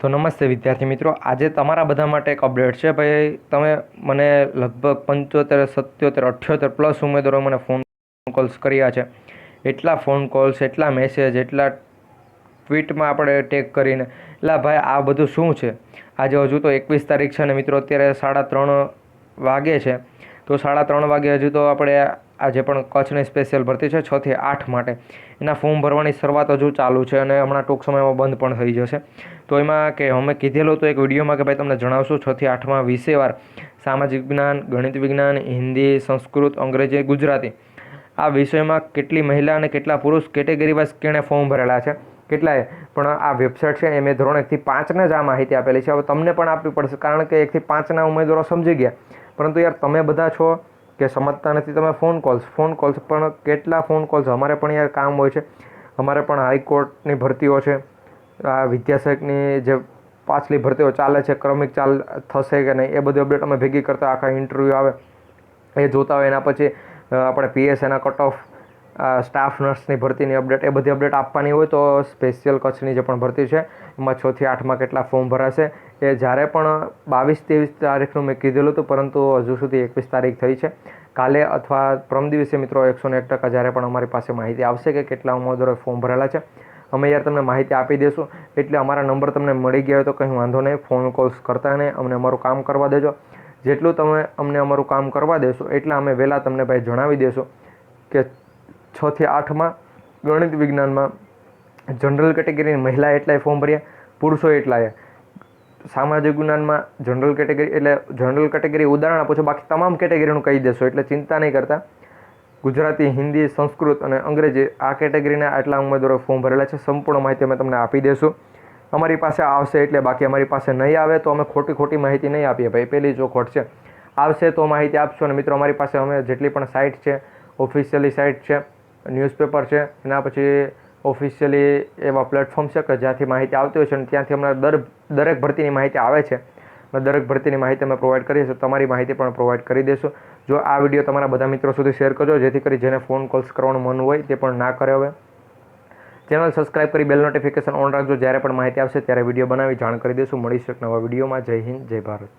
તો નમસ્તે વિદ્યાર્થી મિત્રો, આજે તમારા બધા માટે એક અપડેટ છે ભાઈ. તમે મને લગભગ 75, 77, 78 પ્લસ ઉમેદવારો મને ફોન કોલ્સ કર્યા છે. એટલા ફોન કોલ્સ, એટલા મેસેજ, એટલા ટ્વીટમાં આપણે ટેગ કરીને, એટલે ભાઈ આ બધું શું છે? આજે હજુ તો 21 તારીખ છે ને મિત્રો, અત્યારે 3:30 વાગે છે. તો 3:30 વાગે હજુ તો આપણે આજે પણ કચ્છની સ્પેશિયલ ભરતી છે 6 થી 8 માટે, એના ફોર્મ ભરવાની શરૂઆત હજુ ચાલુ છે અને હમણાં ટૂંક સમયમાં બંધ પણ થઈ જશે. તો એમાં કે અમે કીધેલું હતું એક વિડીયોમાં કે ભાઈ તમને જણાવશું 6 થી 8માં વિષયવાર સામાજિક વિજ્ઞાન, ગણિત વિજ્ઞાન, હિન્દી, સંસ્કૃત, અંગ્રેજી, ગુજરાતી આ વિષયમાં કેટલી મહિલા અને કેટલા પુરુષ કેટેગરી વાઇઝ કેણે ફોર્મ ભરેલા છે, કેટલાએ. પણ આ વેબસાઇટ છે એ મેં ધોરણ 1 થી 5ને જ આ માહિતી આપેલી છે. હવે તમને પણ આપવી પડશે કારણ કે 1 થી 5ના ઉમેદવારો સમજી ગયા, પરંતુ યાર તમે બધા છો કે સમજતા નથી. તમે ફોન કોલ્સ પણ કેટલા ફોન કોલ્સ, અમારે પણ યાર કામ હોય છે. અમારે પણ હાઈકોર્ટની ભરતીઓ છે, આ વિદ્યાસહાયકની જે પાછલી ભરતીઓ ચાલે છે, ક્રમિક થશે કે નહીં એ બધી અપડેટ અમે ભેગી કરતા, આખા ઇન્ટરવ્યૂ આવે એ જોતા હોય. એના પછી આપણે પીએસઆઈના કટ ઓફ, સ્ટાફ નર્સની ભરતીની અપડેટ, એ બધી અપડેટ આપવાની હોય. તો સ્પેશિયલ કચ્છની જે પણ ભરતી છે એમાં 6 થી 8માં કેટલા ફોર્મ ભરાશે એ જ્યારે પણ 22-23 તારીખનું મેં કીધેલું હતું, પરંતુ હજુ સુધી 21 તારીખ થઈ છે. કાલે અથવા પરમ દિવસે મિત્રો 101% જ્યારે પણ અમારી પાસે માહિતી આવશે કે કેટલા ઉમેદવારોએ ફોર્મ ભરેલા છે, અમે યાર તમને માહિતી આપી દઈશું. એટલે અમારા નંબર તમને મળી ગયા હોય તો કંઈ વાંધો નહીં, ફોન કોલ્સ કરતા નહીં, અમને અમારું કામ કરવા દેજો. જેટલું તમે અમને અમારું કામ કરવા દેશો એટલે અમે વહેલા તમને ભાઈ જણાવી દઈશું કે 6 થી 8માં ગણિત વિજ્ઞાનમાં જનરલ કેટેગરીની મહિલા એટલાય ફોર્મ ભર્યા, પુરુષો એટલાય. સામાજિક વિજ્ઞાનમાં જનરલ કેટેગરી એટલે જનરલ કેટેગરી ઉદાહરણ આપું છું, બાકી તમામ કેટેગરીનું કહી દેશો એટલે ચિંતા નહીં કરતા. ગુજરાતી, હિન્દી, સંસ્કૃત અને અંગ્રેજી આ કેટેગરીના આટલા ઉમેદવારો ફોર્મ ભરેલા છે. સંપૂર્ણ માહિતી અમે તમને આપી દઈશું. અમારી પાસે આવશે એટલે, બાકી અમારી પાસે નહીં આવે તો અમે ખોટી માહિતી નહીં આપીએ ભાઈ, પહેલી ચોખવટ છે. આવશે તો માહિતી આપશો. અને મિત્રો અમારી પાસે અમે જેટલી પણ સાઇટ છે, ઓફિશિયલી સાઇટ છે, ન્યૂઝપેપર છે, એના પછી ઓફિશિયલી એવા પ્લેટફોર્મ છે કે જ્યાંથી માહિતી આવતી હોય છે અને ત્યાંથી અમને દરેક ભરતીની માહિતી આવે છે. અને દરેક ભરતીની માહિતી અમે પ્રોવાઈડ કરીએ છીએ. તમારી માહિતી પણ પ્રોવાઈડ કરી દઈશું. જો આ વિડીયો તમારા બધા મિત્રો સુધી શેર કરજો, જેથી કરી જેને ફોન કોલ્સ કરવાનું મન હોય તે પણ ના કરે. હવે ચેનલ સબસ્ક્રાઈબ કરી બેલ નોટિફિકેશન ઓન રાખજો. જ્યારે પણ માહિતી આવશે ત્યારે વિડીયો બનાવી જાણ કરી દઈશું. મળીશું એક નવા વિડીયોમાં. જય હિન્દ, જય ભારત.